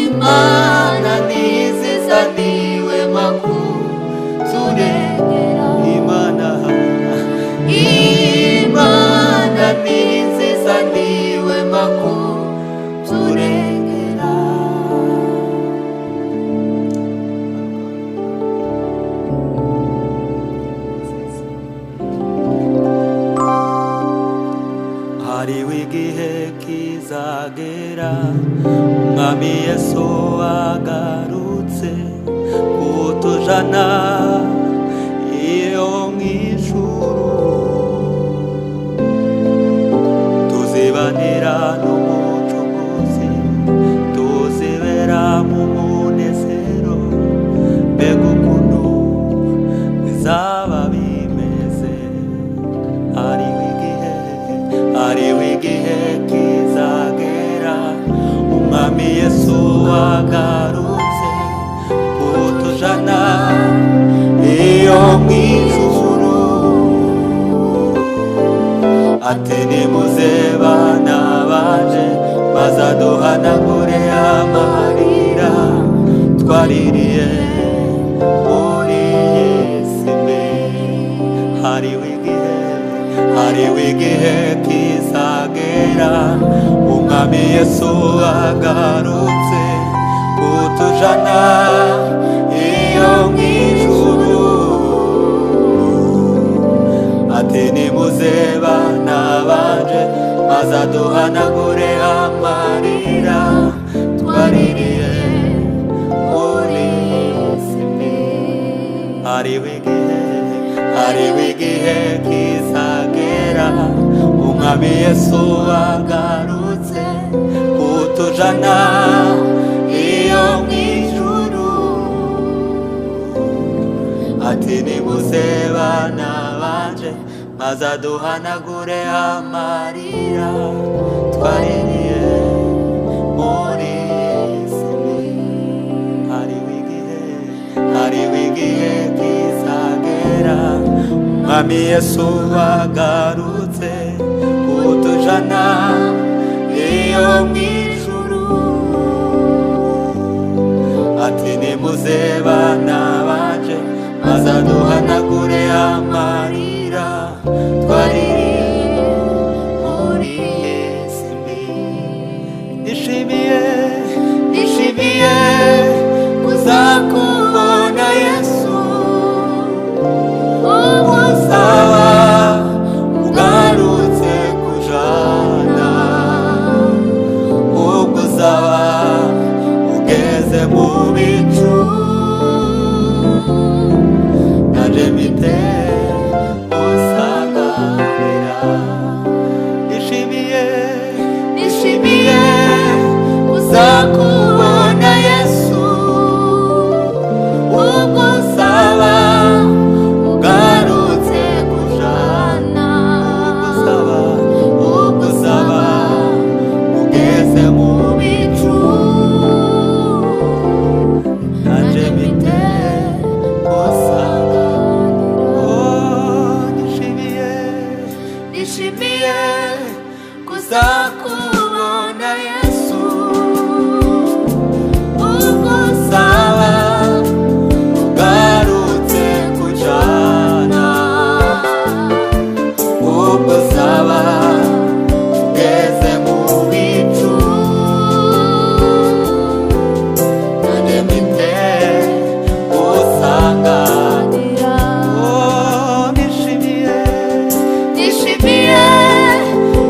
Imana niziza niwe makuturengera. Imana niziza niwe makuturengera. Hariho igihe kizagera Umwami Yesu agarutse kutujana iyo mw'ijuru, tuzibanira n'Umucunguzi, tuzibera mu munezero. Mbega ukuntu bizaba bimeze! Hariho igihe kizagera Umwami Yesu agarutse kutujana iyo mw'ijuru, ati nimuze bana banje maze aduhanagure amarira twaririye muri iyi si mbi. Hariho igihe kizagera Umwami Yesu agarutse kutujana iyo mw'ijuru, ati nimuze bana banje maze aduhanagure amarira twaririye muri iyi si mbi. Hariho igihe kizagera Umwami Yesu agarutse kutujana iyo mw'ijuru, ati nimuze bana banje maze aduhanagure amarira twaririye muri iyi si mbi. Hariho igihe kizagera Umwami Yesu agarutse kutujana iyo mw'ijuru, ati nimuze bana banje maze aduhanagure amarira twaririye muri iyi si mbi. Nishimiye kuzakubona Yesu, uzaba ugarutse kujana, ubwo uzaba ugeze mu bicu, naje mpite usanganira. Nishimiye kuzakubona Yesu, ubwo uzaba ugarutse kujana, ubwo uzaba ugeze mu bicu, naje mpite usanganira. Nishimiye kuzakubona Yesu, ubwo uzaba ugarutse kujana, ubwo uzaba ugeze mu bicu, naje mpite usanganira. Nishimiye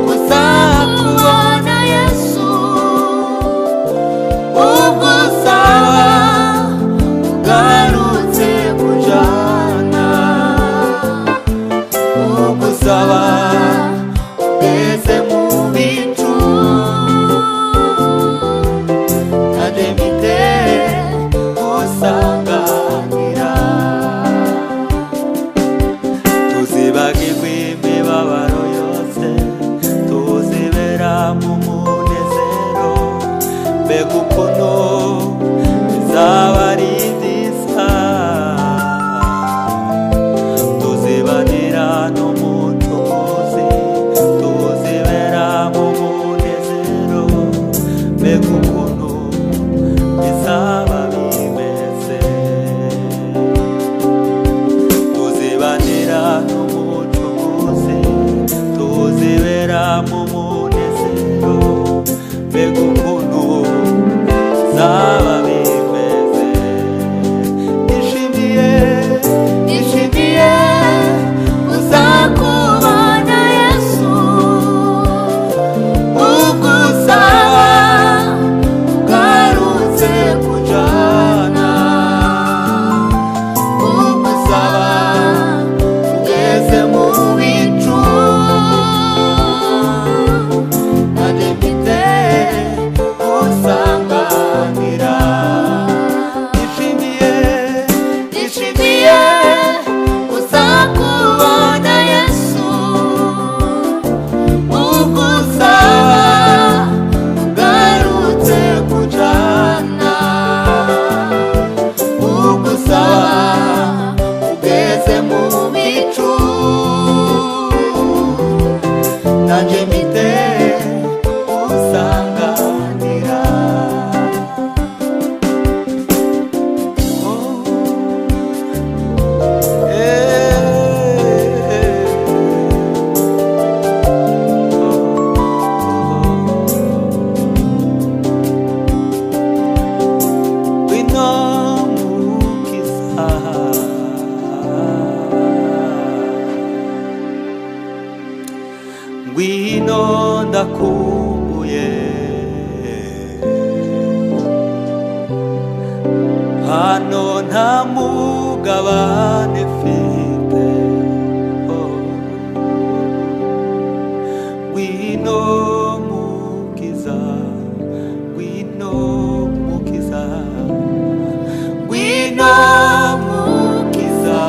kuzakubona Yesu, ubwo uzaba ugarutse kujana, ubwo uzaba ugeze mu bicu, naje mpite usanganira. Tuzibagirwa imibabaro yose, tuzibera mu munezero. Mbega ukuntu bizaba ari byiza, tuzibanira n'Umucunguzi, tuzibera mu munezero. Mbega ukuntu hano nta mugabane mfite. Ngwino mukiza, ngwino mukiza, ngwino mukiza,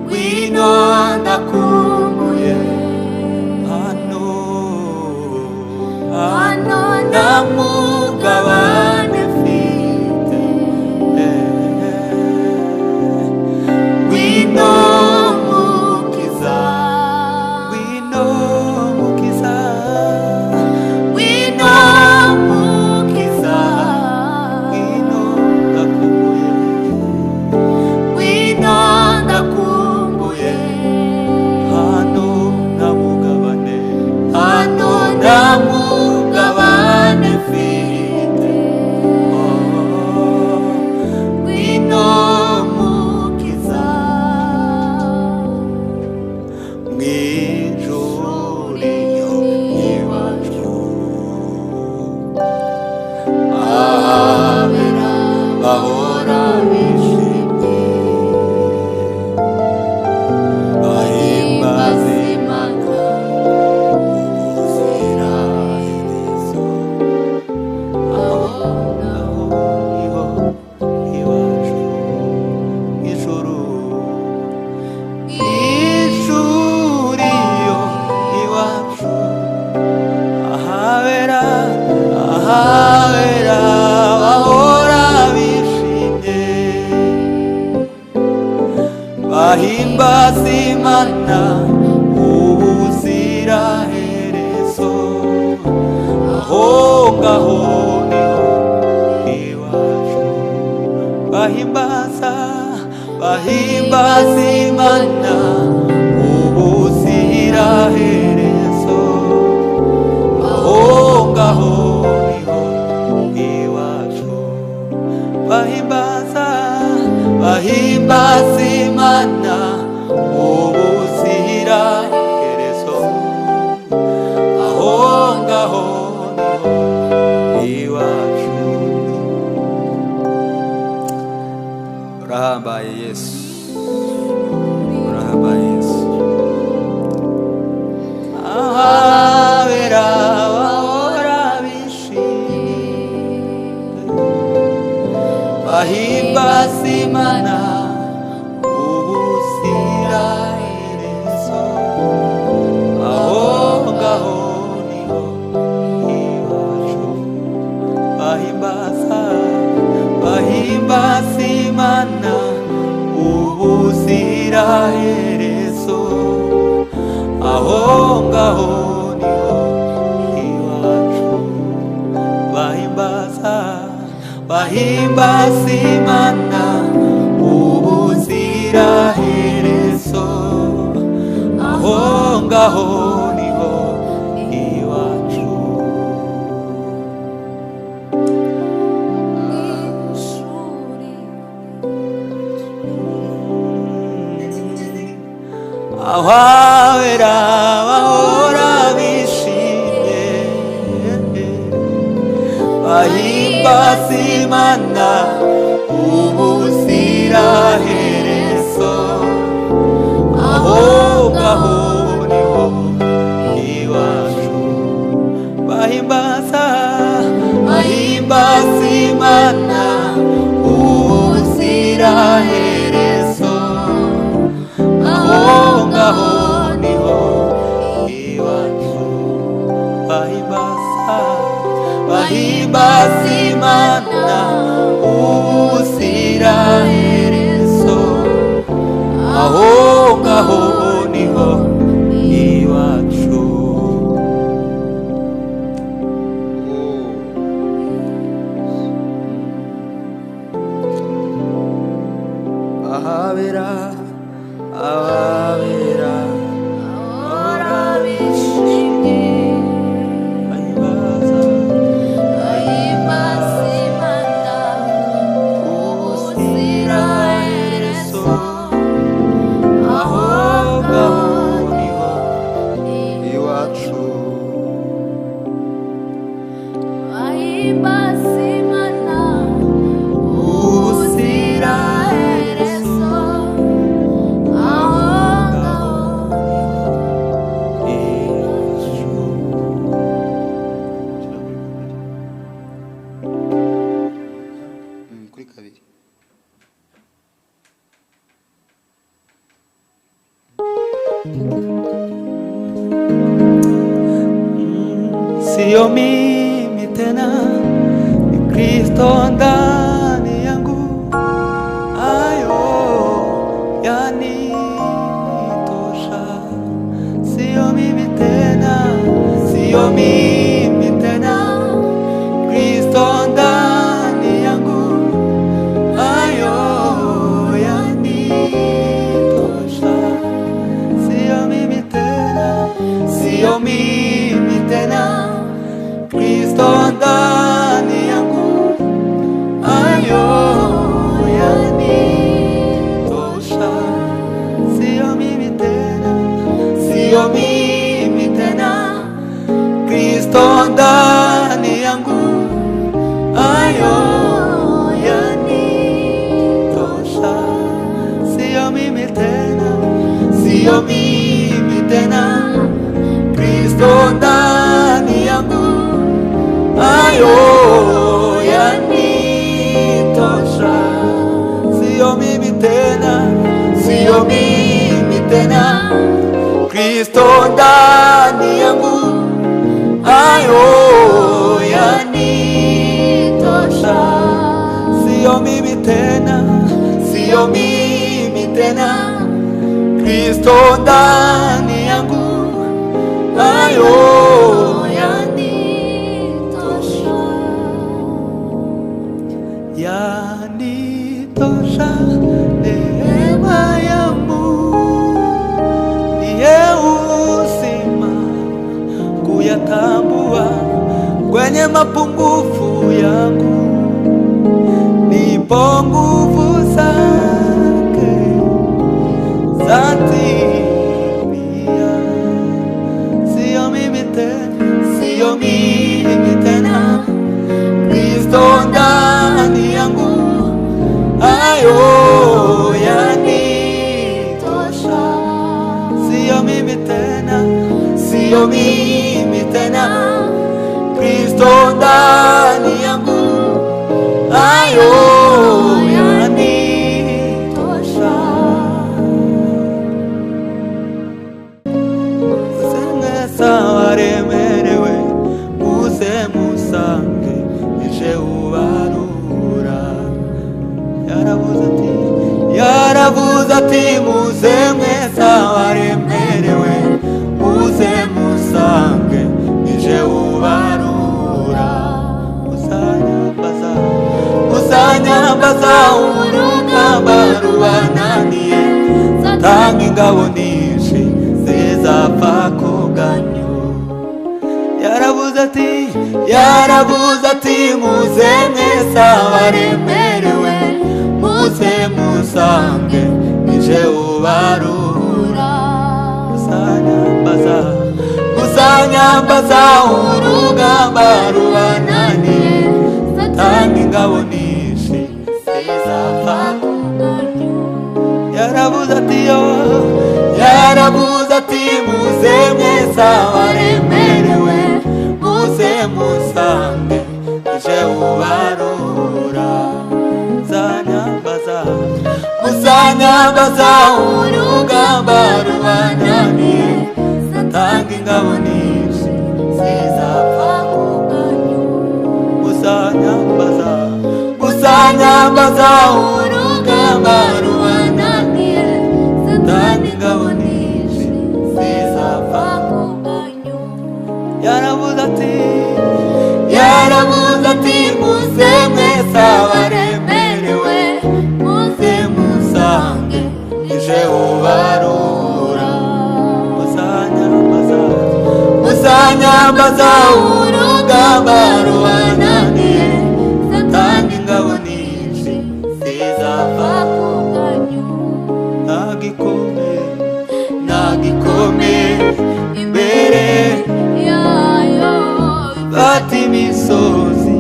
ngwino ndakumbuye. Hano nta mugabane mfite. Ngwino mukiza, ngwino mukiza, ngwino mukiza, ngwino ndakumbuye, ngwino ndakumbuye. Hano nta mugabane, hano nta mugabane mfite. Ngwino mukiza. Mwijuru iwacu abera bahora bishimye, bahimbaza Imana ubuziraherezo. Aho niho iwacu, ijuru, ijuru iyo iwacu, ahabera bahora bishimye, bahimbaza Imana ubuziraherezo. Aho ngaho niho iwacu, bahimbaza Imana ubuziraherezo. Aho ngaho niho iwacu, bahimbaza Imana ubuziraherezo. Aho ngaho niho iwacu. Urahambaye Yesu, urahambaye Yesu. Ahabera bahora bishimye, bahimbaza Imana ubuziraherezo. Aho ngaho niho iwacu, bahimbaza Imana ubuziraherezo. Aho ngaho niho iwacu, bahimbaza Imana ubuziraherezo. Aho ngaho niho iwacu. Ahabera bahora bishimye, bahimbaza Imana ubuziraherezo. Aho ngaho niho iwacu, bahimbaza Imana ubuziraherezo. Aho ngaho niho iwacu, bahimbaza Imana ubuziraherezo. Aho ngaho niho iwacu. Ahabera bahora bishimye, bahimbaza Imana ubuziraherezo. Aho Imbasimana ubuziraherezo aho kuri kabiri. Sio mimi tena, ni Kristo ndani yangu, ayo yanitosha. Sio mimi tena, sio mimi tena, Kristo ndani yangu, ayo yanitosha. Sio mimi tena, sio mimi tena, Kristo ndani yangu, ayo yanitosha. Sio mimi tena, sio mimi tena, Kristo ndani yangu, ayo yanitosha. Sio mimi tena, sio mimi tena, Kristo ndani yangu, ayo yanitosha. Sio mimi tena, sio mimi tena, Kristo ndani yangu, ayo yanitosha. Sio mimi tena, sio mimi tena, Kristo ndani yangu, ayo yanitosha. Yanitosha neema ya Mungu, ndiye uzima kuyatambua kwenye mapungufu yangu, nipo nguvu zake zatimia. Sio mimi tena, sio mimi tena, Kristo ndani yangu, ayo yanitosha. Sio mimi tena, sio mimi tena, Kristo ndani yangu, ayo yanitosha. Musemwesa waremerewe, muze musange ije ubarura. Yaravuze ati muze mwesa waremerewe, muze musange ije ubarura. Musanyambaza urugamba rubananiye, satanga ingabo nyinshi zizapfa kuganyu. Yaravuze ati muze mwesa waremerewe, muze musange ije ubarura. Musanyambaza urugamba rubananiye, satanga ingabo nyinshi zizapfa kuganyu. Yaravuze ati muze mwesa waremerewe, muze musange ije ubarura. Musanyambaza urugamba rubananiye, satanga ingabo nyinshi zizapfa kuganyu. Musanyambaza urugamba rubananiye, satanga ingabo nyinshi zizapfa kuganyu. Yaravuze ati muze mwesa waremerewe, muze musange ije ubarura. Musanyambaza urugamba rubananiye, satanga ingabo nyinshi zizapfa kuganyu. Nagikome imbere yayo, fata imisozi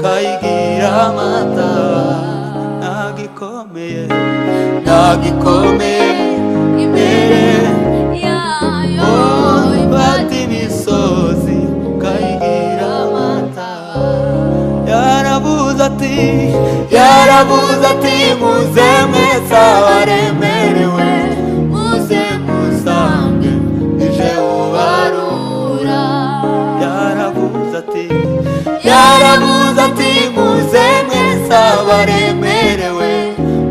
kayigira amataba nagikomeye nagikomeye imbere yayo ifata imisozi kayigira amataba yaravuze ati muze mwese abaremerewe muze musange nije ubarura yaravuze ati muze mwese abaremerewe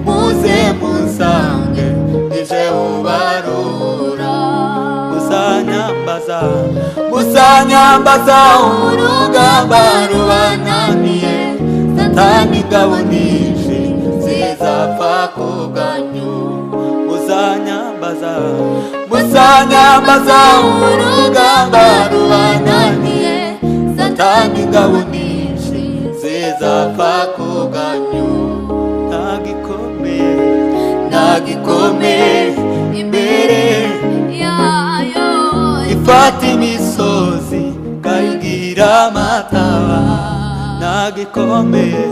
muze musange nije ubarura musanyambaza urugamba rubananiye satani ingabo nyinshi zizapfa ku bwanyu musanyambaza urugamba rubananiye satani ingabo nyinshi zizapfa ku bwanyu nagikomeye imbere yayo ifata imisozi kayigira amataba nagikomeye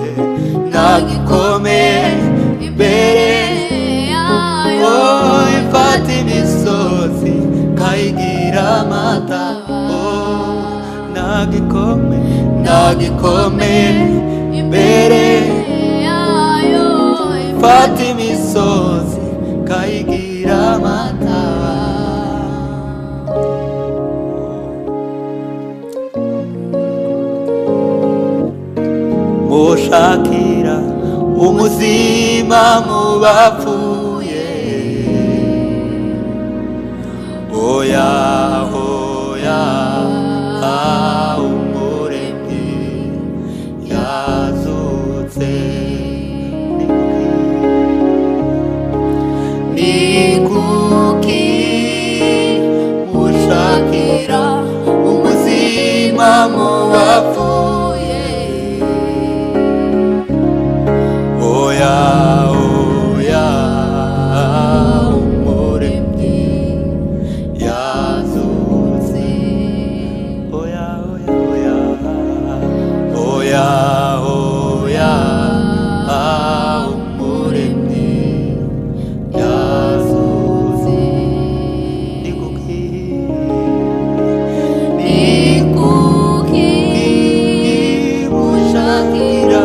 imbere yayo ifata imisozi kayigira amataba nagikomeye imbere yayo ifata imisozi kayigira amataba mushakira umuzima mu bapfuye oya umuremyi yazutse ni kuki mushakira umuzima mu bapfuye oya umuremyi yazutse oya umuremyi yazutse ni kuki mushakira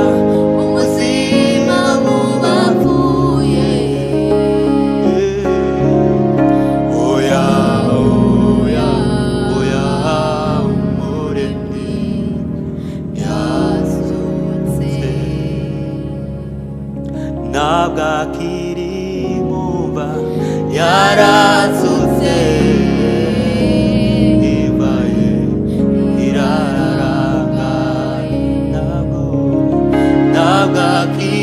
umuzima mu bapfuye oya umuremyi yazutse ntabwo akiri mumva yarazutse ibaye irarangaye ntabwo akiri